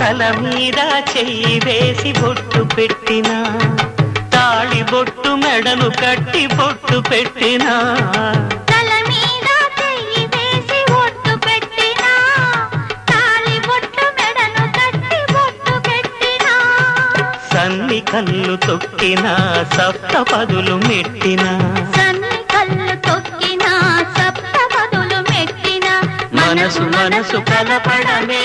తల మీద చెయ్యి వేసి బొట్టు పెట్టినా తాళి బొట్టు మెడను కట్టి బొట్టు పెట్టినా తల మీద చెయ్యి వేసి బొట్టు పెట్టినా తాళి బొట్టు మెడను కట్టి బొట్టు పెట్టినా సన్ని కళ్ళు తొక్కినా సప్తపదులు మెట్టినా సన్ని కళ్ళు తొక్కినా సప్తపదులు మెట్టినా మనసు మనసు కలపడమే